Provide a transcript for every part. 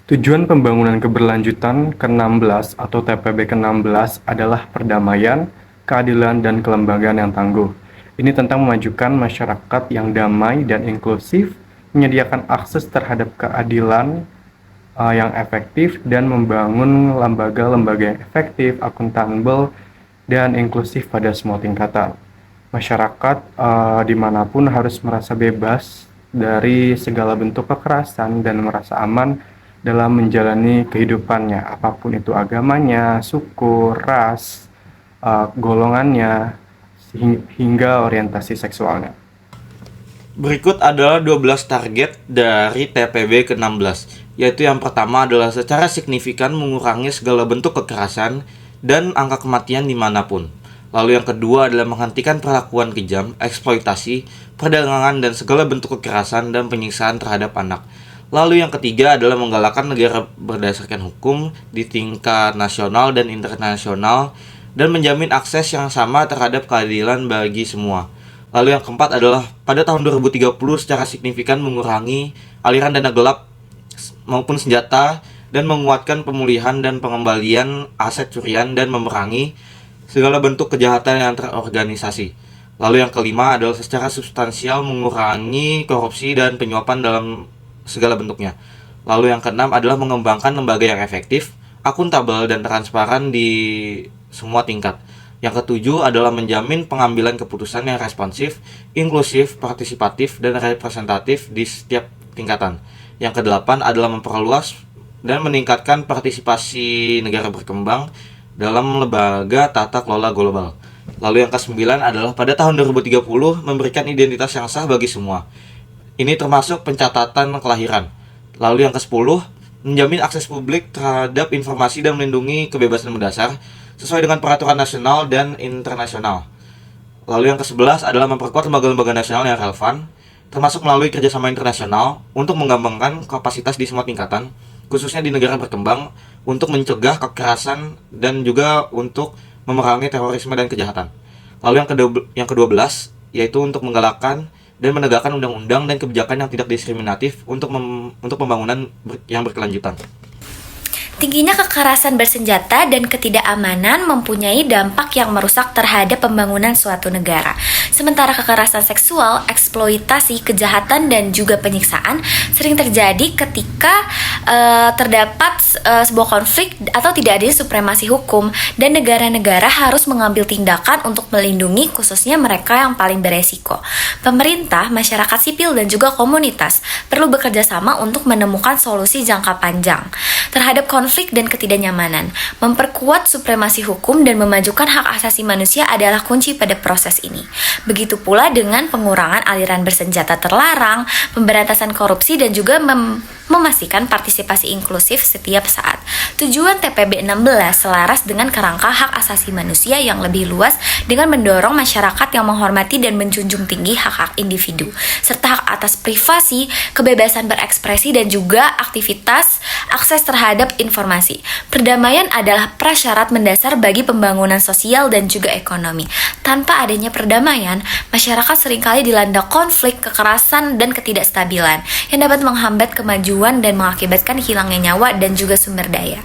Tujuan Pembangunan Keberlanjutan ke-16 atau TPB ke-16 adalah perdamaian, keadilan, dan kelembagaan yang tangguh. Ini tentang memajukan masyarakat yang damai dan inklusif, menyediakan akses terhadap keadilan yang efektif, dan membangun lembaga-lembaga yang efektif, akuntabel, dan inklusif pada semua tingkatan. Masyarakat dimanapun harus merasa bebas dari segala bentuk kekerasan dan merasa aman dalam menjalani kehidupannya, apapun itu agamanya, suku, ras, golongannya, hingga orientasi seksualnya. Berikut adalah 12 target dari TPB ke-16, yaitu yang pertama adalah secara signifikan mengurangi segala bentuk kekerasan dan angka kematian dimanapun. Lalu yang kedua adalah menghentikan perlakuan kejam, eksploitasi, perdagangan, dan segala bentuk kekerasan dan penyiksaan terhadap anak. Lalu yang ketiga adalah menggalakkan negara berdasarkan hukum di tingkat nasional dan internasional dan menjamin akses yang sama terhadap keadilan bagi semua. Lalu yang keempat adalah pada tahun 2030 secara signifikan mengurangi aliran dana gelap maupun senjata dan menguatkan pemulihan dan pengembalian aset curian dan memerangi segala bentuk kejahatan yang terorganisasi. Lalu yang kelima adalah secara substansial mengurangi korupsi dan penyuapan dalam segala bentuknya. Lalu yang keenam adalah mengembangkan lembaga yang efektif, akuntabel, dan transparan di semua tingkat. Yang ketujuh adalah menjamin pengambilan keputusan yang responsif, inklusif, partisipatif, dan representatif di setiap tingkatan. Yang kedelapan adalah memperluas dan meningkatkan partisipasi negara berkembang dalam lembaga tata kelola global. Lalu yang kesembilan adalah pada tahun 2030 memberikan identitas yang sah bagi semua. Ini termasuk pencatatan kelahiran. Lalu yang ke-10, menjamin akses publik terhadap informasi dan melindungi kebebasan mendasar sesuai dengan peraturan nasional dan internasional. Lalu yang ke-11 adalah memperkuat lembaga-lembaga nasional yang relevan, termasuk melalui kerjasama internasional untuk mengembangkan kapasitas di semua tingkatan, khususnya di negara berkembang, untuk mencegah kekerasan dan juga untuk memerangi terorisme dan kejahatan. Lalu yang ke-12 yaitu untuk menggalakkan dan menegakkan undang-undang dan kebijakan yang tidak diskriminatif untuk pembangunan yang berkelanjutan. Tingginya kekerasan bersenjata dan ketidakamanan mempunyai dampak yang merusak terhadap pembangunan suatu negara. Sementara kekerasan seksual, eksploitasi, kejahatan, dan juga penyiksaan sering terjadi ketika terdapat sebuah konflik atau tidak adanya supremasi hukum, dan negara-negara harus mengambil tindakan untuk melindungi khususnya mereka yang paling beresiko. Pemerintah, masyarakat sipil, dan juga komunitas perlu bekerja sama untuk menemukan solusi jangka panjang terhadap konflik dan ketidaknyamanan. Memperkuat supremasi hukum dan memajukan hak asasi manusia adalah kunci pada proses ini. Begitu pula dengan pengurangan aliran bersenjata terlarang, pemberantasan korupsi, dan juga memastikan partisipasi inklusif setiap saat. Tujuan TPB 16 selaras dengan kerangka hak asasi manusia yang lebih luas dengan mendorong masyarakat yang menghormati dan menjunjung tinggi hak-hak individu, serta hak atas privasi, kebebasan berekspresi, dan juga aktivitas akses terhadap informasi. Perdamaian adalah prasyarat mendasar bagi pembangunan sosial dan juga ekonomi. Tanpa adanya perdamaian, masyarakat seringkali dilanda konflik, kekerasan, dan ketidakstabilan yang dapat menghambat kemajuan dan mengakibatkan hilangnya nyawa dan juga sumber daya.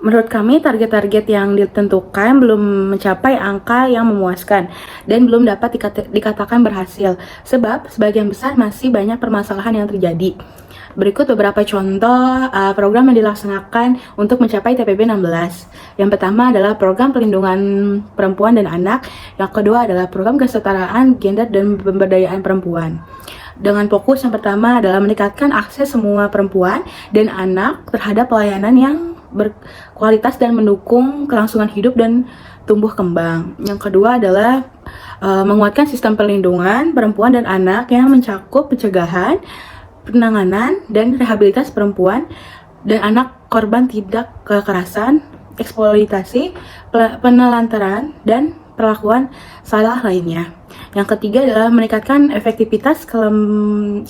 Menurut kami, target-target yang ditentukan belum mencapai angka yang memuaskan dan belum dapat dikatakan berhasil, sebab sebagian besar masih banyak permasalahan yang terjadi. Berikut beberapa contoh program yang dilaksanakan untuk mencapai TPB 16. Yang pertama adalah program perlindungan perempuan dan anak. Yang kedua adalah program kesetaraan gender dan pemberdayaan perempuan. Dengan fokus yang pertama adalah meningkatkan akses semua perempuan dan anak terhadap pelayanan yang berkualitas dan mendukung kelangsungan hidup dan tumbuh kembang. Yang kedua adalah menguatkan sistem perlindungan perempuan dan anak yang mencakup pencegahan, penanganan, dan rehabilitas perempuan dan anak korban tindak kekerasan, eksploitasi, penelantaran, dan perlakuan salah lainnya. Yang ketiga adalah meningkatkan efektivitas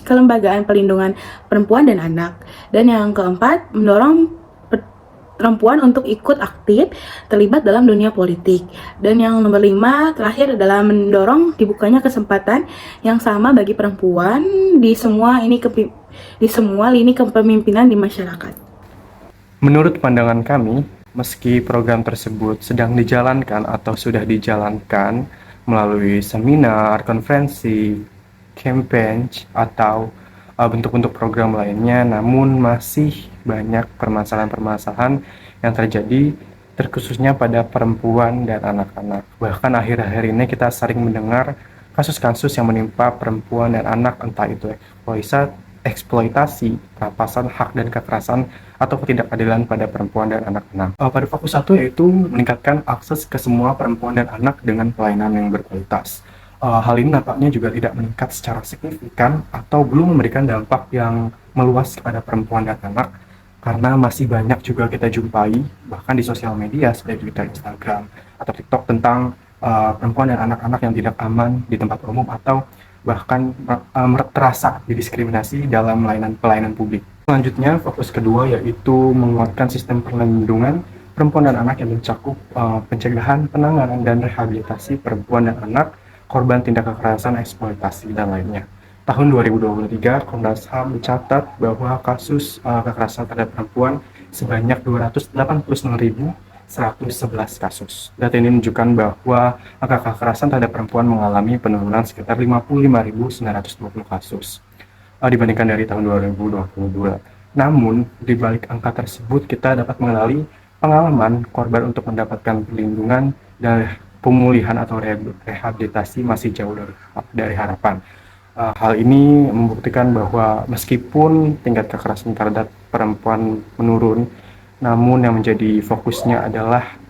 kelembagaan perlindungan perempuan dan anak. Dan yang keempat, mendorong perempuan untuk ikut aktif terlibat dalam dunia politik. Dan yang nomor 5 terakhir adalah mendorong dibukanya kesempatan yang sama bagi perempuan di semua lini kepemimpinan di masyarakat. Menurut pandangan kami, meski program tersebut sedang dijalankan atau sudah dijalankan melalui seminar, konferensi, campaign, atau bentuk-bentuk program lainnya, namun masih banyak permasalahan-permasalahan yang terjadi terkhususnya pada perempuan dan anak-anak. Bahkan akhir-akhir ini kita sering mendengar kasus-kasus yang menimpa perempuan dan anak, entah itu eksploitasi, perampasan hak dan kekerasan, atau ketidakadilan pada perempuan dan anak-anak. Pada fokus 1 yaitu meningkatkan akses ke semua perempuan dan anak dengan pelayanan yang berkualitas. Hal ini nampaknya juga tidak meningkat secara signifikan atau belum memberikan dampak yang meluas kepada perempuan dan anak, karena masih banyak juga kita jumpai bahkan di sosial media seperti Twitter, Instagram, atau TikTok tentang perempuan dan anak-anak yang tidak aman di tempat umum atau bahkan terasa didiskriminasi dalam pelayanan publik. Selanjutnya, fokus kedua yaitu menguatkan sistem perlindungan perempuan dan anak yang mencakup pencegahan, penanganan, dan rehabilitasi perempuan dan anak korban tindak kekerasan, eksploitasi, dan lainnya. Tahun 2023, Komnas HAM mencatat bahwa kasus kekerasan terhadap perempuan sebanyak 286.111 kasus. Data ini menunjukkan bahwa angka kekerasan terhadap perempuan mengalami penurunan sekitar 55.920 kasus dibandingkan dari tahun 2022. Namun, di balik angka tersebut, kita dapat mengenali pengalaman korban untuk mendapatkan perlindungan dan pemulihan atau rehabilitasi masih jauh dari harapan. Hal ini membuktikan bahwa meskipun tingkat kekerasan terhadap perempuan menurun, namun yang menjadi fokusnya adalah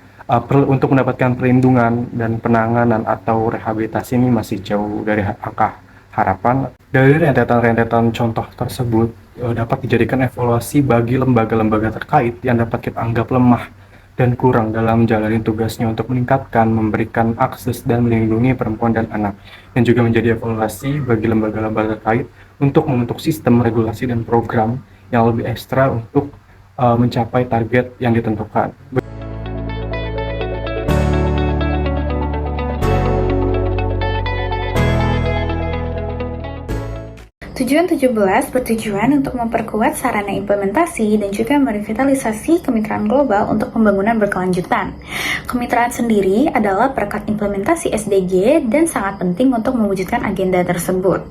untuk mendapatkan perlindungan dan penanganan atau rehabilitasi ini masih jauh dari angka harapan. Dari rentetan-rentetan contoh tersebut dapat dijadikan evaluasi bagi lembaga-lembaga terkait yang dapat kita anggap lemah dan kurang dalam menjalani tugasnya untuk meningkatkan, memberikan akses dan melindungi perempuan dan anak, dan juga menjadi evaluasi bagi lembaga-lembaga terkait untuk membentuk sistem regulasi dan program yang lebih ekstra untuk mencapai target yang ditentukan. Tujuan 17 bertujuan untuk memperkuat sarana implementasi dan juga merevitalisasi kemitraan global untuk pembangunan berkelanjutan. Kemitraan sendiri adalah perekat implementasi SDG dan sangat penting untuk mewujudkan agenda tersebut.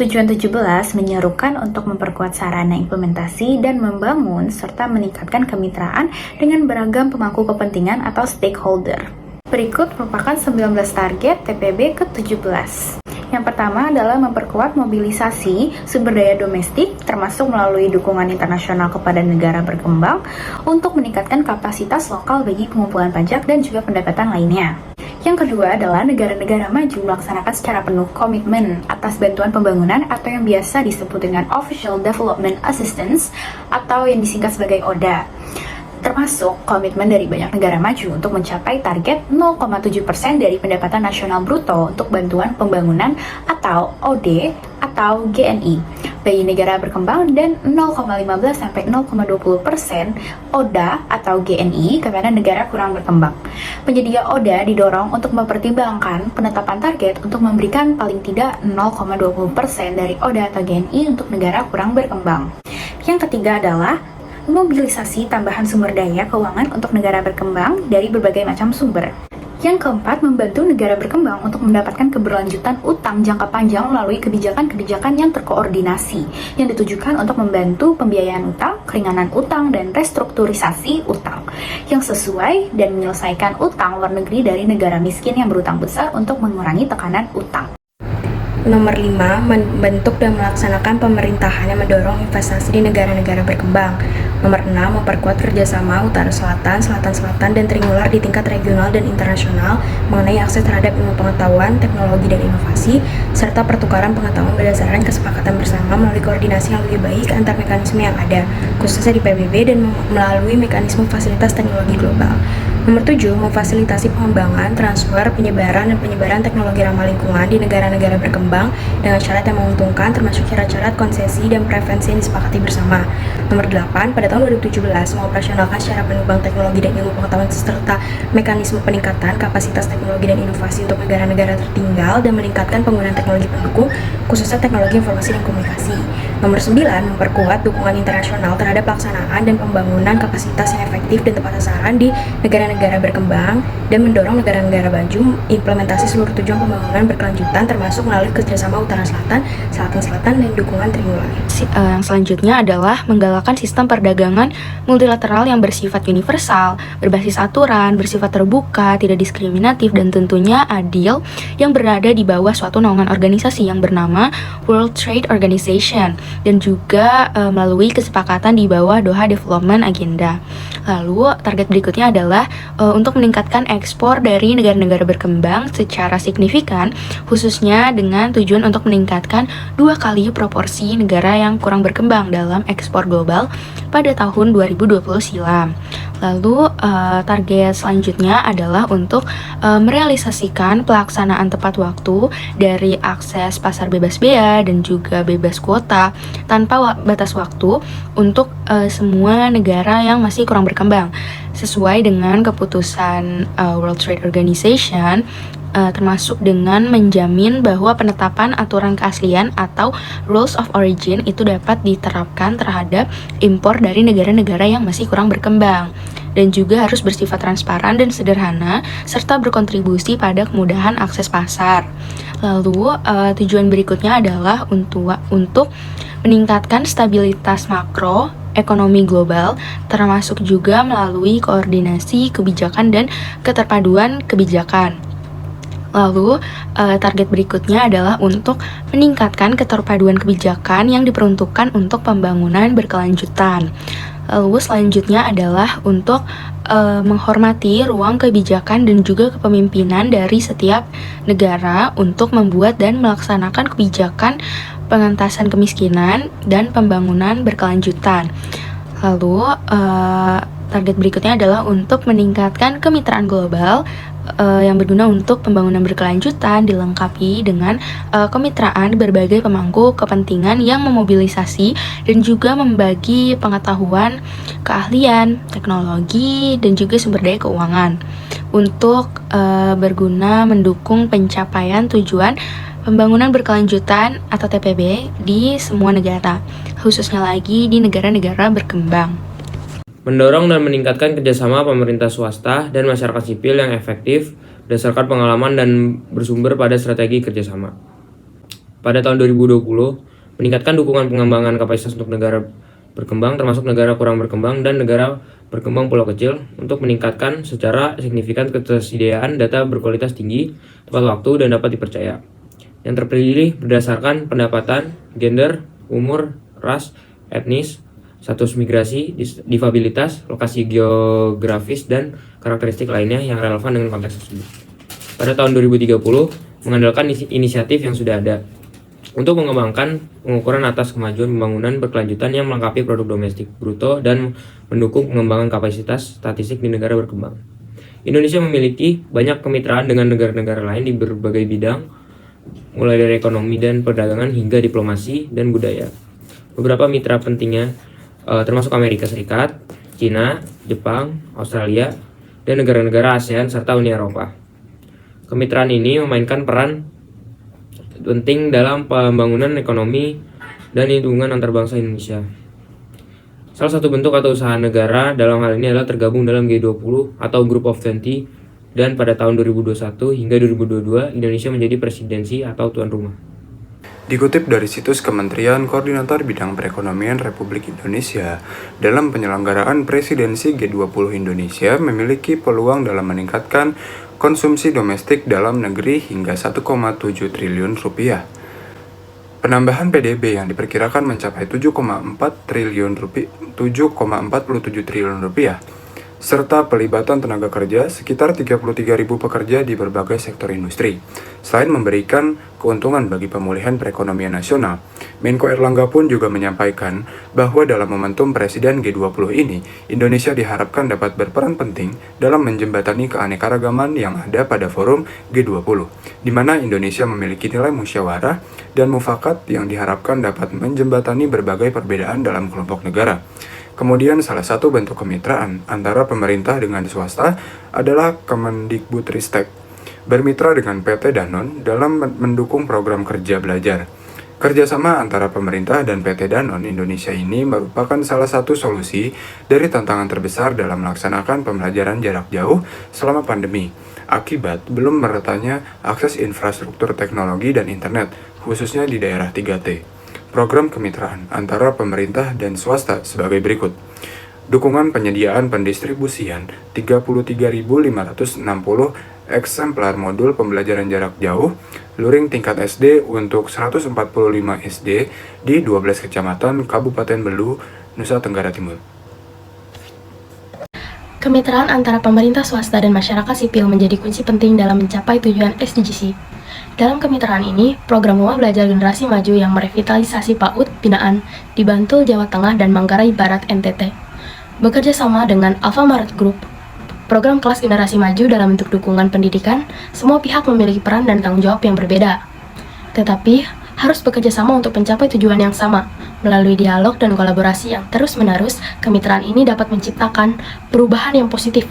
Tujuan 17 menyerukan untuk memperkuat sarana implementasi dan membangun serta meningkatkan kemitraan dengan beragam pemangku kepentingan atau stakeholder. Berikut merupakan 19 target TPB ke-17. Yang pertama adalah memperkuat mobilisasi sumber daya domestik termasuk melalui dukungan internasional kepada negara berkembang untuk meningkatkan kapasitas lokal bagi pengumpulan pajak dan juga pendapatan lainnya. Yang kedua adalah negara-negara maju melaksanakan secara penuh komitmen atas bantuan pembangunan atau yang biasa disebut dengan Official Development Assistance atau yang disingkat sebagai ODA. Termasuk komitmen dari banyak negara maju untuk mencapai target 0,7% dari pendapatan nasional bruto untuk bantuan pembangunan atau OD atau GNI bagi negara berkembang dan 0,15-0,20% ODA atau GNI kepada negara kurang berkembang. Penyedia ODA didorong untuk mempertimbangkan penetapan target untuk memberikan paling tidak 0,20% dari ODA atau GNI untuk negara kurang berkembang. Yang ketiga adalah mobilisasi tambahan sumber daya keuangan untuk negara berkembang dari berbagai macam sumber. Yang keempat, membantu negara berkembang untuk mendapatkan keberlanjutan utang jangka panjang melalui kebijakan-kebijakan yang terkoordinasi, yang ditujukan untuk membantu pembiayaan utang, keringanan utang, dan restrukturisasi utang, yang sesuai dan menyelesaikan utang luar negeri dari negara miskin yang berutang besar untuk mengurangi tekanan utang. Nomor 5, membentuk dan melaksanakan pemerintahan yang mendorong investasi di negara-negara berkembang. Nomor 6, memperkuat kerjasama Utara-Selatan, Selatan-Selatan, dan triangular di tingkat regional dan internasional mengenai akses terhadap ilmu pengetahuan, teknologi, dan inovasi, serta pertukaran pengetahuan berdasarkan kesepakatan bersama melalui koordinasi yang lebih baik antar mekanisme yang ada, khususnya di PBB dan melalui mekanisme fasilitas teknologi global. Nomor 7, memfasilitasi pengembangan, transfer, penyebaran, dan penyebaran teknologi ramah lingkungan di negara-negara berkembang dengan syarat yang menguntungkan termasuk syarat-syarat konsesi dan preferensi yang disepakati bersama. Nomor 8, pada tahun 2017 mengoperasionalkan secara penuh bank teknologi dan ilmu pengetahuan serta mekanisme peningkatan kapasitas teknologi dan inovasi untuk negara-negara tertinggal dan meningkatkan penggunaan teknologi pendukung, khususnya teknologi informasi dan komunikasi. Nomor 9, memperkuat dukungan internasional terhadap pelaksanaan dan pembangunan kapasitas yang efektif dan tepat sasaran di negara-negara berkembang dan mendorong negara-negara maju implementasi seluruh tujuan pembangunan berkelanjutan termasuk melalui kerjasama utara-selatan, selatan-selatan, dan dukungan triangular. Yang selanjutnya adalah menggalakkan sistem perdagangan multilateral yang bersifat universal, berbasis aturan, bersifat terbuka, tidak diskriminatif, dan tentunya adil yang berada di bawah suatu naungan organisasi yang bernama World Trade Organization dan juga melalui kesepakatan di bawah Doha Development Agenda. Lalu target berikutnya adalah untuk meningkatkan ekspor dari negara-negara berkembang secara signifikan, khususnya dengan tujuan untuk meningkatkan 2 kali proporsi negara yang kurang berkembang dalam ekspor global pada tahun 2020 silam. Lalu target selanjutnya adalah untuk merealisasikan pelaksanaan tepat waktu dari akses pasar bebas bea dan juga bebas kuota tanpa batas waktu untuk semua negara yang masih kurang berkembang sesuai dengan keputusan World Trade Organization, termasuk dengan menjamin bahwa penetapan aturan keaslian atau rules of origin itu dapat diterapkan terhadap impor dari negara-negara yang masih kurang berkembang dan juga harus bersifat transparan dan sederhana serta berkontribusi pada kemudahan akses pasar. Lalu tujuan berikutnya adalah untuk meningkatkan stabilitas makro ekonomi global, termasuk juga melalui koordinasi kebijakan dan keterpaduan kebijakan. Lalu, target berikutnya adalah untuk meningkatkan keterpaduan kebijakan yang diperuntukkan untuk pembangunan berkelanjutan. Lalu selanjutnya adalah untuk menghormati ruang kebijakan dan juga kepemimpinan dari setiap negara untuk membuat dan melaksanakan kebijakan pengentasan kemiskinan dan pembangunan berkelanjutan. Lalu target berikutnya adalah untuk meningkatkan kemitraan global yang berguna untuk pembangunan berkelanjutan dilengkapi dengan kemitraan berbagai pemangku kepentingan yang memobilisasi dan juga membagi pengetahuan, keahlian, teknologi, dan juga sumber daya keuangan untuk berguna mendukung pencapaian tujuan pembangunan berkelanjutan atau TPB di semua negara, khususnya lagi di negara-negara berkembang. Mendorong dan meningkatkan kerjasama pemerintah swasta dan masyarakat sipil yang efektif berdasarkan pengalaman dan bersumber pada strategi kerjasama. Pada tahun 2020, meningkatkan dukungan pengembangan kapasitas untuk negara berkembang termasuk negara kurang berkembang dan negara berkembang pulau kecil untuk meningkatkan secara signifikan ketersediaan data berkualitas tinggi, tepat waktu, dan dapat dipercaya. Yang terpilih berdasarkan pendapatan, gender, umur, ras, etnis, status migrasi, difabilitas, lokasi geografis, dan karakteristik lainnya yang relevan dengan konteks tersebut. Pada tahun 2030, mengandalkan inisiatif yang sudah ada untuk mengembangkan pengukuran atas kemajuan pembangunan berkelanjutan yang melengkapi produk domestik bruto dan mendukung pengembangan kapasitas statistik di negara berkembang. Indonesia memiliki banyak kemitraan dengan negara-negara lain di berbagai bidang, mulai dari ekonomi dan perdagangan hingga diplomasi dan budaya. Beberapa mitra pentingnya termasuk Amerika Serikat, Cina, Jepang, Australia, dan negara-negara ASEAN serta Uni Eropa. Kemitraan ini memainkan peran penting dalam pembangunan ekonomi dan hubungan antarbangsa Indonesia. Salah satu bentuk atau usaha negara dalam hal ini adalah tergabung dalam G20 atau Group of 20, dan pada tahun 2021 hingga 2022 Indonesia menjadi presidensi atau tuan rumah. Dikutip dari situs Kementerian Koordinator Bidang Perekonomian Republik Indonesia, dalam penyelenggaraan presidensi G20 Indonesia memiliki peluang dalam meningkatkan konsumsi domestik dalam negeri hingga 1,7 triliun rupiah. Penambahan PDB yang diperkirakan mencapai 7,47 triliun rupiah serta pelibatan tenaga kerja sekitar 33.000 pekerja di berbagai sektor industri. Selain memberikan keuntungan bagi pemulihan perekonomian nasional, Menko Erlangga pun juga menyampaikan bahwa dalam momentum Presiden G20 ini, Indonesia diharapkan dapat berperan penting dalam menjembatani keanekaragaman yang ada pada forum G20, di mana Indonesia memiliki nilai musyawarah dan mufakat yang diharapkan dapat menjembatani berbagai perbedaan dalam kelompok negara. Kemudian salah satu bentuk kemitraan antara pemerintah dengan swasta adalah Kemendikbudristek bermitra dengan PT Danone dalam mendukung program kerja belajar. Kerjasama antara pemerintah dan PT Danone Indonesia ini merupakan salah satu solusi dari tantangan terbesar dalam melaksanakan pembelajaran jarak jauh selama pandemi, akibat belum meretanya akses infrastruktur teknologi dan internet, khususnya di daerah 3T. Program kemitraan antara pemerintah dan swasta sebagai berikut. Dukungan penyediaan pendistribusian 33.560 eksemplar modul pembelajaran jarak jauh luring tingkat SD untuk 145 SD di 12 kecamatan Kabupaten Belu, Nusa Tenggara Timur. Kemitraan antara pemerintah swasta dan masyarakat sipil menjadi kunci penting dalam mencapai tujuan SDGs. Dalam kemitraan ini, program Rumah Belajar Generasi Maju yang merevitalisasi PAUD binaan di Bantul, Jawa Tengah dan Manggarai Barat NTT bekerja sama dengan Alfamart Group. Program kelas generasi maju dalam bentuk dukungan pendidikan, semua pihak memiliki peran dan tanggung jawab yang berbeda. Tetapi, harus bekerja sama untuk mencapai tujuan yang sama. Melalui dialog dan kolaborasi yang terus-menerus, kemitraan ini dapat menciptakan perubahan yang positif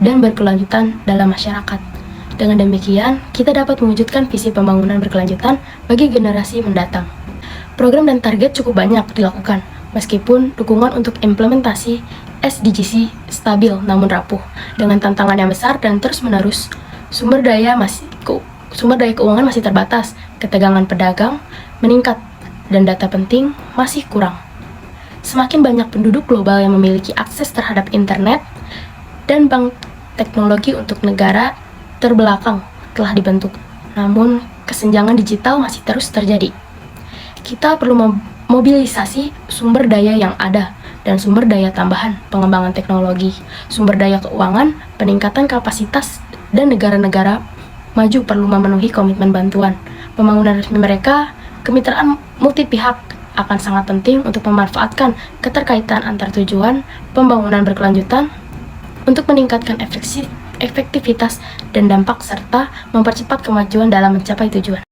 dan berkelanjutan dalam masyarakat. Dengan demikian, kita dapat mewujudkan visi pembangunan berkelanjutan bagi generasi mendatang. Program dan target cukup banyak dilakukan, meskipun dukungan untuk implementasi SDGs stabil namun rapuh. Dengan tantangan yang besar dan terus-menerus, sumber daya keuangan masih terbatas, ketegangan pedagang meningkat, dan data penting masih kurang. Semakin banyak penduduk global yang memiliki akses terhadap internet, dan bank teknologi untuk negara terbelakang telah dibentuk, namun kesenjangan digital masih terus terjadi. Kita perlu mobilisasi sumber daya yang ada dan sumber daya tambahan, pengembangan teknologi, sumber daya keuangan, peningkatan kapasitas, dan negara-negara maju perlu memenuhi komitmen bantuan. Pembangunan resmi mereka, kemitraan multi pihak akan sangat penting untuk memanfaatkan keterkaitan antar tujuan pembangunan berkelanjutan untuk meningkatkan efektivitas dan dampak serta mempercepat kemajuan dalam mencapai tujuan.